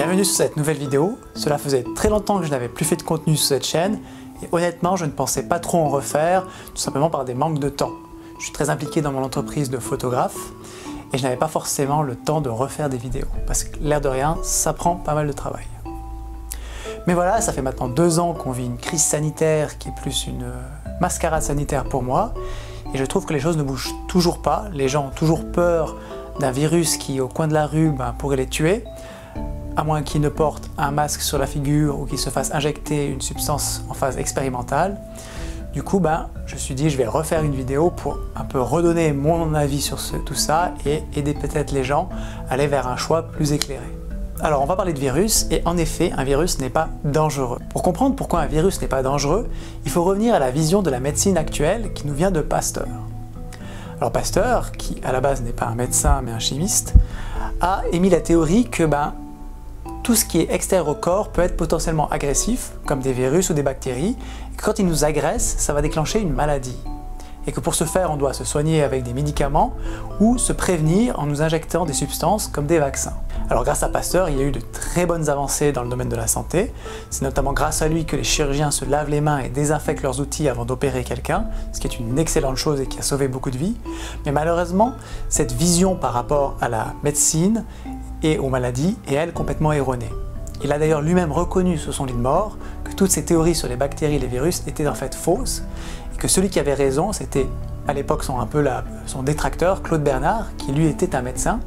Bienvenue sur cette nouvelle vidéo. Cela faisait très longtemps que je n'avais plus fait de contenu sur cette chaîne et honnêtement je ne pensais pas trop en refaire, tout simplement par des manques de temps. Je suis très impliqué dans mon entreprise de photographe et je n'avais pas forcément le temps de refaire des vidéos parce que l'air de rien, ça prend pas mal de travail. Mais voilà, ça fait maintenant 2 ans qu'on vit une crise sanitaire qui est plus une mascarade sanitaire pour moi et je trouve que les choses ne bougent toujours pas. Les gens ont toujours peur d'un virus qui au coin de la rue pourrait les tuer, à moins qu'ils ne portent un masque sur la figure ou qu'ils se fassent injecter une substance en phase expérimentale. Du coup, je me suis dit je vais refaire une vidéo pour un peu redonner mon avis sur tout ça et aider peut-être les gens à aller vers un choix plus éclairé. Alors on va parler de virus et en effet un virus n'est pas dangereux. Pour comprendre pourquoi un virus n'est pas dangereux, il faut revenir à la vision de la médecine actuelle qui nous vient de Pasteur. Alors Pasteur, qui à la base n'est pas un médecin mais un chimiste, a émis la théorie que tout ce qui est extérieur au corps peut être potentiellement agressif, comme des virus ou des bactéries, et que quand ils nous agressent, ça va déclencher une maladie. Et que pour ce faire, on doit se soigner avec des médicaments ou se prévenir en nous injectant des substances comme des vaccins. Alors grâce à Pasteur, il y a eu de très bonnes avancées dans le domaine de la santé. C'est notamment grâce à lui que les chirurgiens se lavent les mains et désinfectent leurs outils avant d'opérer quelqu'un, ce qui est une excellente chose et qui a sauvé beaucoup de vies. Mais malheureusement, cette vision par rapport à la médecine et aux maladies est elle complètement erronée. Il a d'ailleurs lui-même reconnu sur son lit de mort que toutes ces théories sur les bactéries et les virus étaient en fait fausses et que celui qui avait raison c'était à l'époque son détracteur Claude Bernard qui lui était un médecin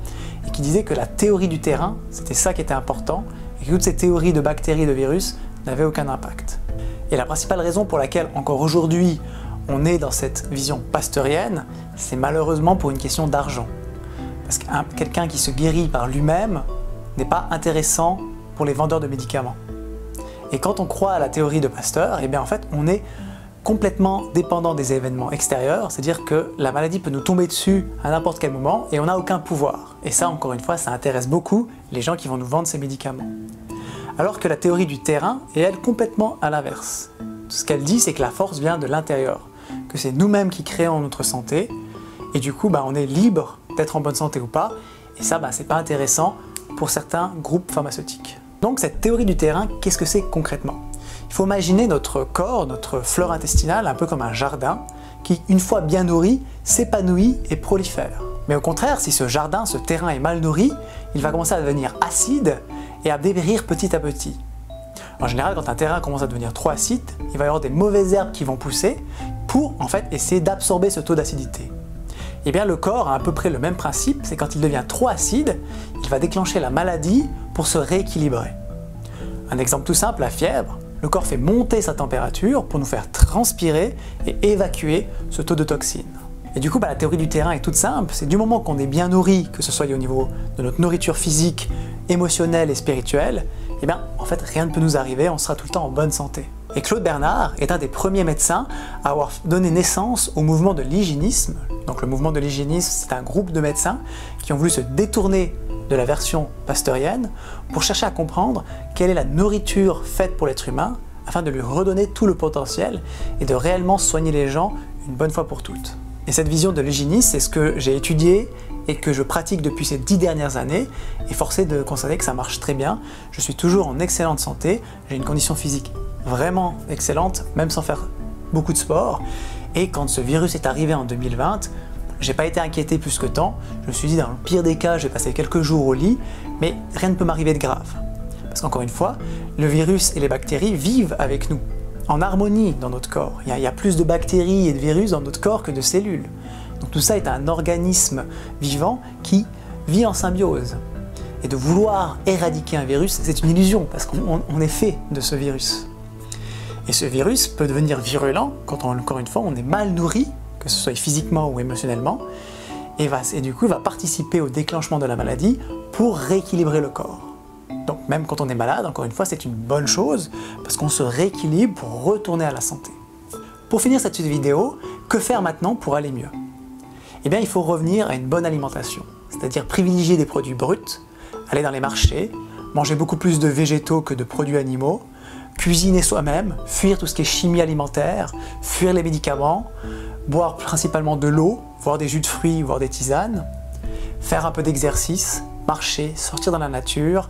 et qui disait que la théorie du terrain c'était ça qui était important et que toutes ces théories de bactéries et de virus n'avaient aucun impact. Et la principale raison pour laquelle encore aujourd'hui on est dans cette vision pasteurienne, c'est malheureusement pour une question d'argent. Parce que quelqu'un qui se guérit par lui-même n'est pas intéressant pour les vendeurs de médicaments. Et quand on croit à la théorie de Pasteur, en fait, on est complètement dépendant des événements extérieurs, c'est-à-dire que la maladie peut nous tomber dessus à n'importe quel moment et on n'a aucun pouvoir. Et ça, encore une fois, ça intéresse beaucoup les gens qui vont nous vendre ces médicaments. Alors que la théorie du terrain est, elle, complètement à l'inverse. Ce qu'elle dit, c'est que la force vient de l'intérieur, que c'est nous-mêmes qui créons notre santé, et du coup, on est libre d'être en bonne santé ou pas, et ça, c'est pas intéressant pour certains groupes pharmaceutiques. Donc cette théorie du terrain, qu'est-ce que c'est concrètement? Il faut imaginer notre corps, notre flore intestinale, un peu comme un jardin, qui, une fois bien nourri, s'épanouit et prolifère. Mais au contraire, si ce jardin, ce terrain est mal nourri, il va commencer à devenir acide et à dépérir petit à petit. En général, quand un terrain commence à devenir trop acide, il va y avoir des mauvaises herbes qui vont pousser pour, en fait, essayer d'absorber ce taux d'acidité. Eh bien, le corps a à peu près le même principe, c'est quand il devient trop acide, il va déclencher la maladie pour se rééquilibrer. Un exemple tout simple, la fièvre. Le corps fait monter sa température pour nous faire transpirer et évacuer ce taux de toxines. Et du coup, la théorie du terrain est toute simple, c'est du moment qu'on est bien nourri, que ce soit au niveau de notre nourriture physique, émotionnelle et spirituelle, en fait, rien ne peut nous arriver, on sera tout le temps en bonne santé. Et Claude Bernard est un des premiers médecins à avoir donné naissance au mouvement de l'hygiénisme. Donc le mouvement de l'hygiénisme, c'est un groupe de médecins qui ont voulu se détourner de la version pasteurienne pour chercher à comprendre quelle est la nourriture faite pour l'être humain afin de lui redonner tout le potentiel et de réellement soigner les gens une bonne fois pour toutes. Et cette vision de l'hygiénisme, c'est ce que j'ai étudié et que je pratique depuis ces 10 dernières années et forcé de constater que ça marche très bien. Je suis toujours en excellente santé, j'ai une condition physique vraiment excellente, même sans faire beaucoup de sport. Et quand ce virus est arrivé en 2020, j'ai pas été inquiété plus que tant. Je me suis dit, dans le pire des cas, je vais passer quelques jours au lit, mais rien ne peut m'arriver de grave. Parce qu'encore une fois, le virus et les bactéries vivent avec nous, en harmonie dans notre corps. Il y a plus de bactéries et de virus dans notre corps que de cellules. Donc tout ça est un organisme vivant qui vit en symbiose. Et de vouloir éradiquer un virus, c'est une illusion, parce qu'on est fait de ce virus. Et ce virus peut devenir virulent quand, encore une fois, on est mal nourri, que ce soit physiquement ou émotionnellement, et du coup, il va participer au déclenchement de la maladie pour rééquilibrer le corps. Donc même quand on est malade, encore une fois, c'est une bonne chose, parce qu'on se rééquilibre pour retourner à la santé. Pour finir cette vidéo, que faire maintenant pour aller mieux? Il faut revenir à une bonne alimentation, c'est-à-dire privilégier des produits bruts, aller dans les marchés, manger beaucoup plus de végétaux que de produits animaux, cuisiner soi-même, fuir tout ce qui est chimie alimentaire, fuir les médicaments, boire principalement de l'eau, voire des jus de fruits, voire des tisanes, faire un peu d'exercice, marcher, sortir dans la nature,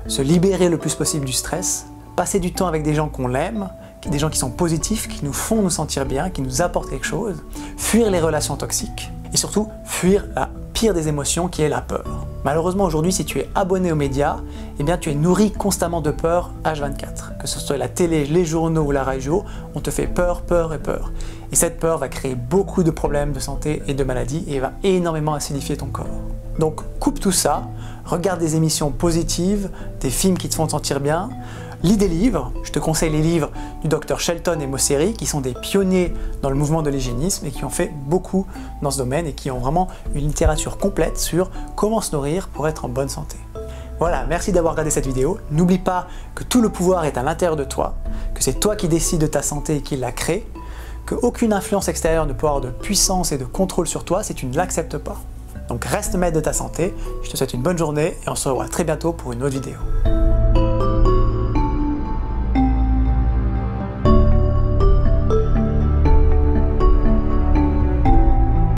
se libérer le plus possible du stress, passer du temps avec des gens qu'on aime, des gens qui sont positifs, qui nous font nous sentir bien, qui nous apportent quelque chose, fuir les relations toxiques et surtout fuir la pire des émotions qui est la peur. Malheureusement aujourd'hui, si tu es abonné aux médias, eh bien tu es nourri constamment de peur H24. Que ce soit la télé, les journaux ou la radio, on te fait peur, peur et peur. Et cette peur va créer beaucoup de problèmes de santé et de maladies et va énormément acidifier ton corps. Donc coupe tout ça, regarde des émissions positives, des films qui te font te sentir bien, lis des livres. Je te conseille les livres du Dr Shelton et Mosseri qui sont des pionniers dans le mouvement de l'hygiénisme et qui ont fait beaucoup dans ce domaine et qui ont vraiment une littérature complète sur comment se nourrir pour être en bonne santé. Voilà, merci d'avoir regardé cette vidéo. N'oublie pas que tout le pouvoir est à l'intérieur de toi, que c'est toi qui décides de ta santé et qui la crée, qu'aucune influence extérieure ne peut avoir de puissance et de contrôle sur toi si tu ne l'acceptes pas. Donc reste maître de ta santé, je te souhaite une bonne journée et on se revoit très bientôt pour une autre vidéo.